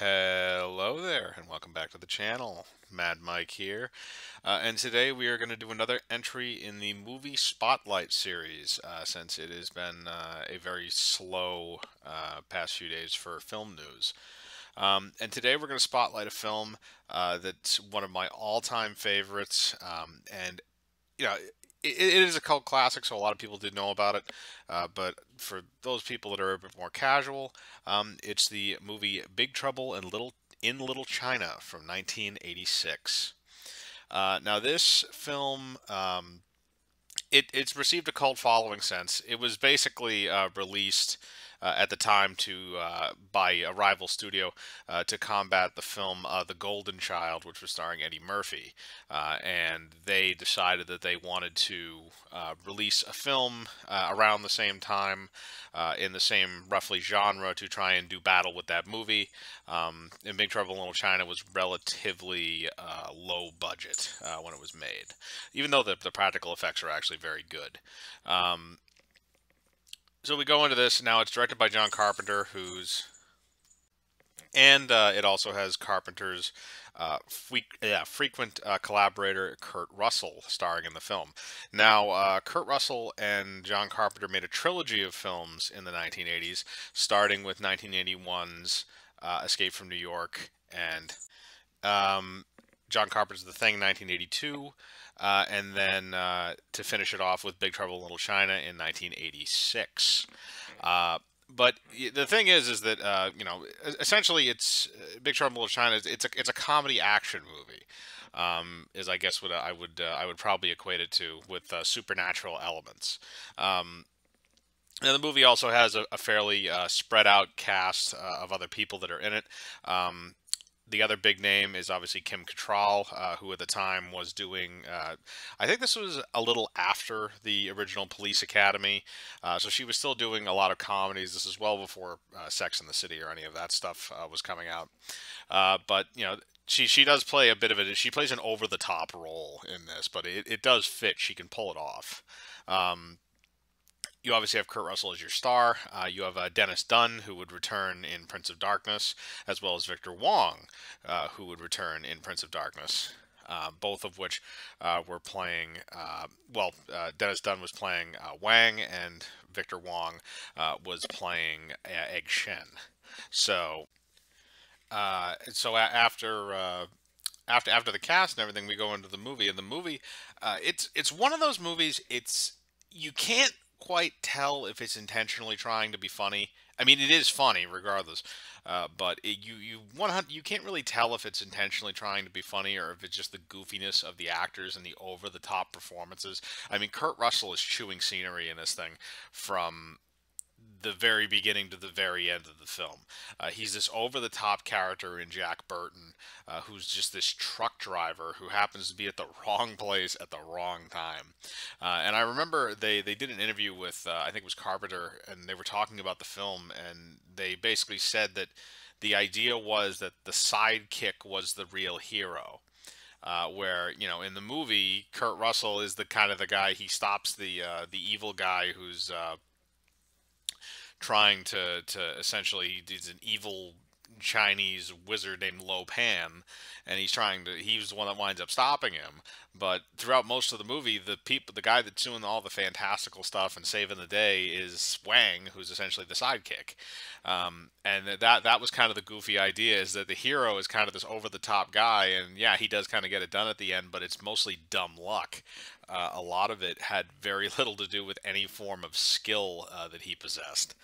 Hello there, and welcome back to the channel. Mad Mike here, and today we are going to do another entry in the movie Spotlight series, since it has been a very slow past few days for film news. And today we're going to spotlight a film that's one of my all-time favorites, and you know, it is a cult classic, so a lot of people did know about it. But for those people that are a bit more casual, it's the movie Big Trouble in Little China from 1986. Now, this film it's received a cult following since it was basically released at the time to by a rival studio to combat the film The Golden Child, which was starring Eddie Murphy, and they decided that they wanted to release a film around the same time in the same roughly genre to try and do battle with that movie. And Big Trouble in Little China was relatively low budget when it was made, even though the practical effects are actually very good. Um, so we go into this now. It's directed by John Carpenter, and it also has Carpenter's frequent collaborator Kurt Russell starring in the film. Now, Kurt Russell and John Carpenter made a trilogy of films in the 1980s, starting with 1981's Escape from New York and um, John Carpenter's The Thing, 1982, and then to finish it off with Big Trouble in Little China in 1986. But the thing is that essentially, it's Big Trouble in Little China. It's a comedy action movie. Is I guess what I would probably equate it to, with supernatural elements. And the movie also has a fairly spread out cast of other people that are in it. The other big name is obviously Kim Cattrall, who at the time was doing. I think this was a little after the original Police Academy, so she was still doing a lot of comedies. This is well before Sex and the City or any of that stuff was coming out. But she does play a bit of it. She plays an over the top role in this, but it does fit. She can pull it off. You obviously have Kurt Russell as your star. You have Dennis Dunn, who would return in Prince of Darkness, as well as Victor Wong, who would return in Prince of Darkness. Both of which were playing. Dennis Dunn was playing Wang, and Victor Wong was playing Egg Shen. So, after the cast and everything, we go into the movie, and the movie, it's one of those movies. You can't quite tell if it's intentionally trying to be funny. I mean, it is funny regardless, but you can't really tell if it's intentionally trying to be funny or if it's just the goofiness of the actors and the over the top performances. I mean, Kurt Russell is chewing scenery in this thing from the very beginning to the very end of the film. He's this over the top character in Jack Burton, who's just this truck driver who happens to be at the wrong place at the wrong time. And I remember they did an interview with, I think it was Carpenter, and they were talking about the film, and they basically said that the idea was that the sidekick was the real hero. Where in the movie, Kurt Russell is the kind of the guy. He stops the evil guy who's trying to essentially, he's an evil Chinese wizard named Lo Pan, and he's the one that winds up stopping him. But throughout most of the movie, the guy that's doing all the fantastical stuff and saving the day is Wang, who's essentially the sidekick. And that was kind of the goofy idea, is that the hero is kind of this over the top guy, and yeah, he does kind of get it done at the end, but it's mostly dumb luck. A lot of it had very little to do with any form of skill that he possessed.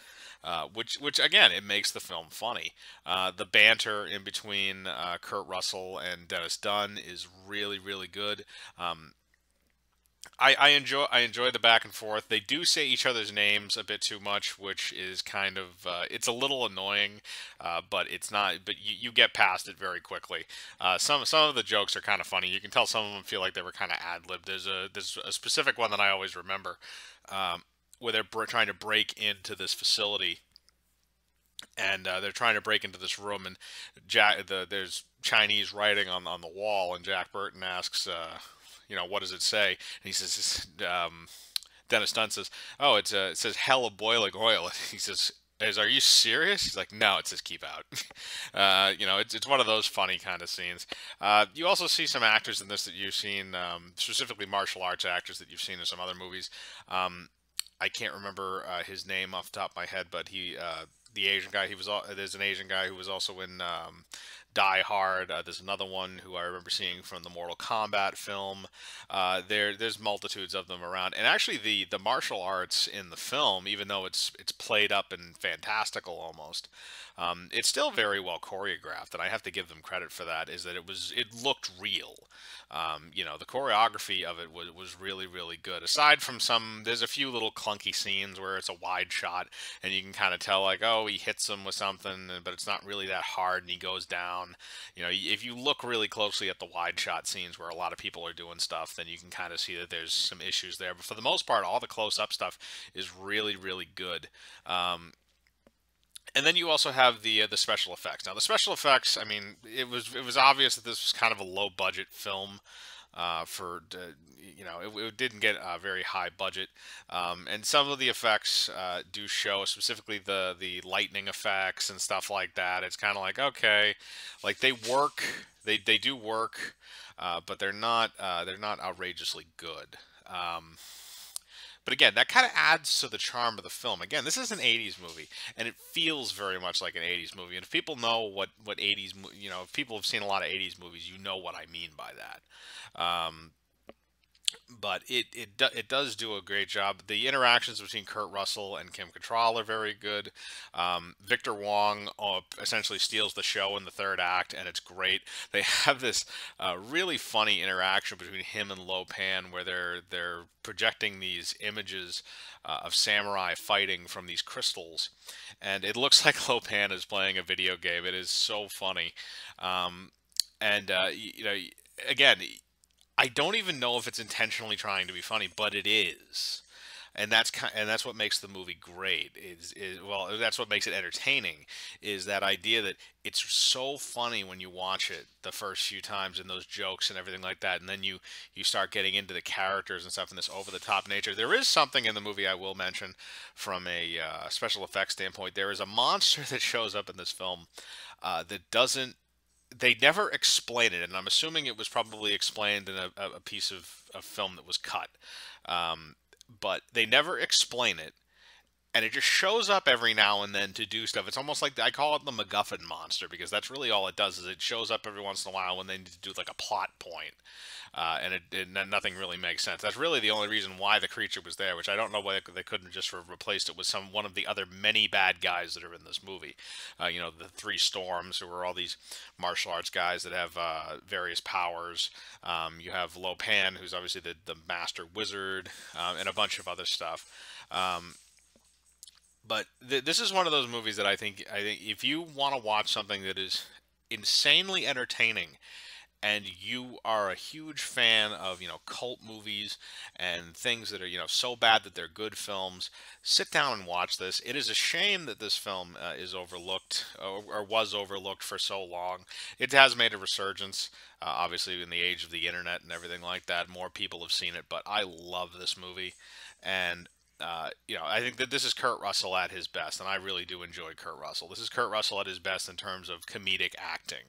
Which again, it makes the film funny. The banter in between Kurt Russell and Dennis Dunn is really, really good. I enjoy the back and forth. They do say each other's names a bit too much, which is kind of it's a little annoying, but it's not. But you get past it very quickly. Some of the jokes are kind of funny. You can tell some of them feel like they were kind of ad libbed. There's a specific one that I always remember, where they're trying to break into this facility, and they're trying to break into this room, and there's Chinese writing on the wall, and Jack Burton asks, what does it say? And he says, Dennis Dunn says, oh, it says hell of boiling oil. He says, is, "Are you serious?" He's like, "No, it says keep out." It's one of those funny kind of scenes. You also see some actors in this that you've seen, specifically martial arts actors that you've seen in some other movies. Um, I can't remember his name off the top of my head, but the Asian guy, there's an Asian guy who was also in Die Hard. There's another one who I remember seeing from the Mortal Kombat film. There's multitudes of them around, and actually the martial arts in the film, even though it's played up and fantastical almost, it's still very well choreographed, and I have to give them credit for that. Is that it looked real. The choreography of it was really, really good. Aside from there's a few little clunky scenes where it's a wide shot and you can kind of tell, like, oh, he hits him with something, but it's not really that hard and he goes down. If you look really closely at the wide shot scenes where a lot of people are doing stuff, then you can kind of see that there's some issues there. But for the most part, all the close up stuff is really, really good. And then you also have the special effects. Now the special effects, I mean, it was obvious that this was kind of a low budget film. It didn't get a very high budget, and some of the effects do show, specifically the lightning effects and stuff like that. It's kind of like, okay, like they work, they do work, but they're not outrageously good. But again, that kind of adds to the charm of the film. Again, this is an 80s movie, and it feels very much like an 80s movie. And if people know what 80s, if people have seen a lot of 80s movies, you know what I mean by that. But it does do a great job. The interactions between Kurt Russell and Kim Cattrall are very good. Victor Wong essentially steals the show in the third act, and it's great. They have this really funny interaction between him and Lo Pan, where they're projecting these images of samurai fighting from these crystals, and it looks like Lo Pan is playing a video game. It is so funny, and again. I don't even know if it's intentionally trying to be funny, but it is, and that's what makes the movie great. Well, that's what makes it entertaining. Is that idea that it's so funny when you watch it the first few times, and those jokes and everything like that, and then you start getting into the characters and stuff, and this over the top nature. There is something in the movie I will mention from a special effects standpoint. There is a monster that shows up in this film that doesn't they never explain it, and I'm assuming it was probably explained in a piece of film that was cut. But they never explain it, and it just shows up every now and then to do stuff. It's almost like I call it the MacGuffin monster because that's really all it does. Is it shows up every once in a while when they need to do like a plot point, nothing really makes sense. That's really the only reason why the creature was there, which I don't know why they couldn't just sort of replaced it with one of the other many bad guys that are in this movie. The Three Storms, who are all these martial arts guys that have various powers. You have Lo Pan, who's obviously the master wizard, and a bunch of other stuff. But this is one of those movies that I think if you want to watch something that is insanely entertaining, and you are a huge fan of cult movies and things that are so bad that they're good films, sit down and watch this. It is a shame that this film is overlooked, or was overlooked for so long. It has made a resurgence, obviously in the age of the internet and everything like that. More people have seen it, but I love this movie, and I think that this is Kurt Russell at his best, and I really do enjoy Kurt Russell. This is Kurt Russell at his best in terms of comedic acting,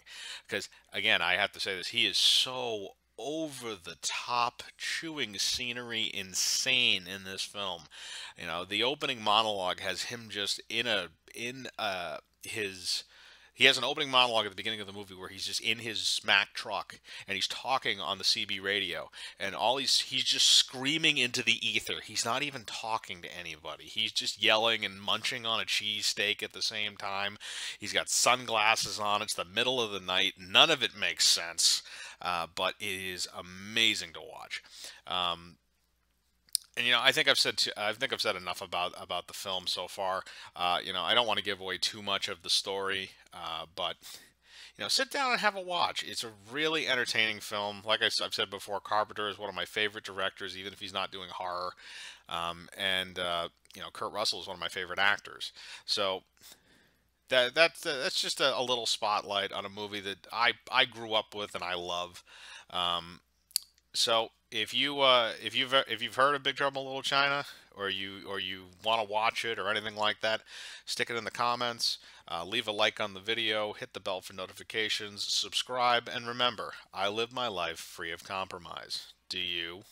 because again, I have to say this: he is so over the top, chewing scenery, insane in this film. The opening monologue has him just in his he has an opening monologue at the beginning of the movie where he's just in his Mack truck and he's talking on the CB radio, and he's just screaming into the ether. He's not even talking to anybody. He's just yelling and munching on a cheesesteak at the same time. He's got sunglasses on. It's the middle of the night. None of it makes sense, but it is amazing to watch. And I think I've said enough about the film so far. I don't want to give away too much of the story, but sit down and have a watch. It's a really entertaining film. Like I've said before, Carpenter is one of my favorite directors, even if he's not doing horror. And Kurt Russell is one of my favorite actors. So that's just a little spotlight on a movie that I grew up with and I love. So if you've heard of Big Trouble in Little China, or you want to watch it or anything like that, stick it in the comments. Leave a like on the video, hit the bell for notifications, subscribe, and remember, I live my life free of compromise. Do you?